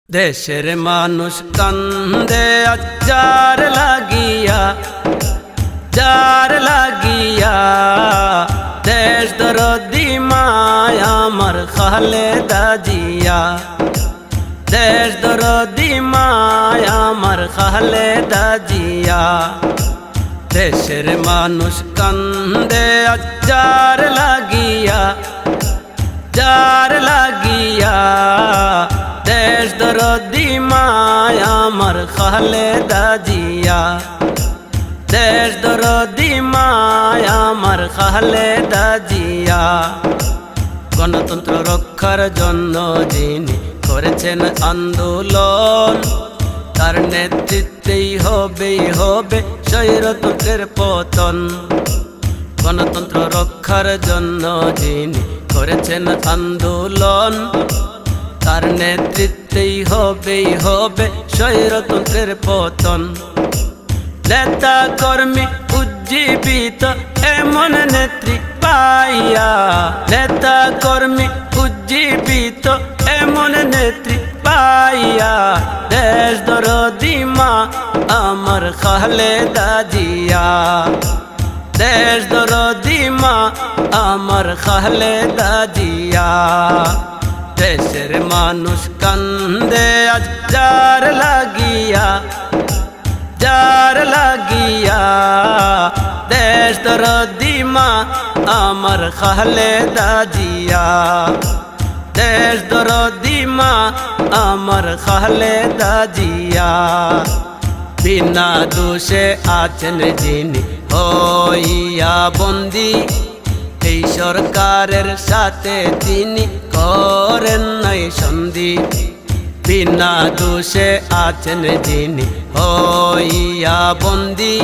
দেশের মানুষ কান্দে আজ যার লাগিয়া দেশ দরদি মায়া আমার খালেদা জিয়া দেশ দরদি মায়া আমার খালেদা জিয়া দেশের মানুষ কান্দে আজ যার লাগিয়া দেশ দরদি মায়া আমার খালেদা জিয়া দেশ দরদি মায়া আমার খালেদা জিয়া গণতন্ত্র রক্ষার জন্য যিনি করেছেন আন্দোলন তার নেতৃত্বেই হবে স্বৈরতন্ত্রের পতন গণতন্ত্র রক্ষার জন্য যিনি করেছেন আন্দোলন তার নেতৃত্বেই হবে স্বৈরতন্ত্রের পতন নেতা কর্মী উজ্জীবিত এমন নেত্রী পাইয়া নেতা কর্মী উজ্জীবিত এমন নেত্রী পাইয়া দেশ দরদি মা আমার খালেদা জিয়া দেশ দরদি মা আমার খালেদা জিয়া দেশের মানুষ কান্দে আজ যার লাগিয়া দেশ দরদি মা আমার খালেদা জিয়া দেশ দরদি মা আমার খালেদা জিয়া বিনা দোষে আছেন যিনি হইয়া বন্দি এই সরকারের সাথে তিনি করেন নাই সন্ধি বিনা দোষে আছেন যিনি হইয়া বন্দি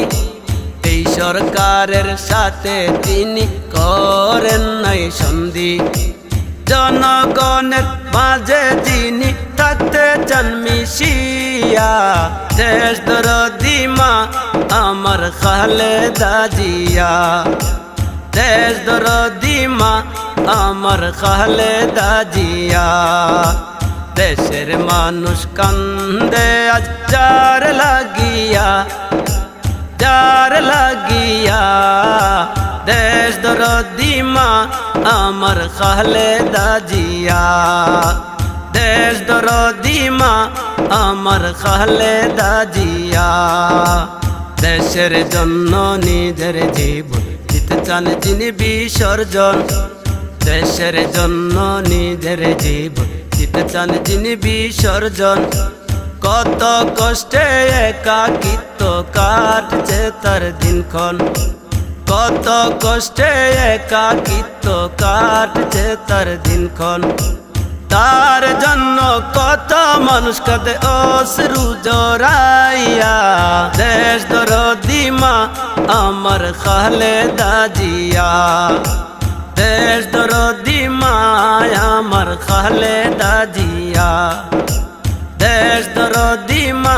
এই সরকারের সাথে তিনি করেন নাই সন্ধি জনগণের মাঝে যিনি থাকতে চান মিশিয়া দেশ দরদি মা আমার খালেদা জিয়া দেশ দরদি মা আমার খালেদা জিয়া দেশের মানুষ কান্দে আজ যার লাগিয়া দেশ দরদি মা আমার খালেদা জিয়া দেশ দরদি মা আমার খালেদা জিয়া দেশের জন্য নিজের জীবন দিতে চান যিনি বিসর্জন দেশের জন্য নিজের জীবন দিতে চান যিনি বিসর্জন কত কষ্টে একাকিত্ব কাটছে তার দিনক্ষণ কত কষ্টে একাকিত্ব কাটছে তার দিনক্ষণ তার জন্য কত মানুষ কাঁদে অশ্রু জড়াইয়া দেশ দরদি মা আমার খালেদা জিয়া দেশ দরদি মা আমার খালেদা জিয়া দেশ দরদি মা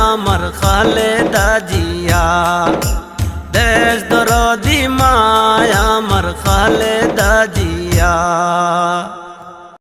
আমার খালেদা জিয়া দেশ দরদি মা আমার খালেদা জিয়া।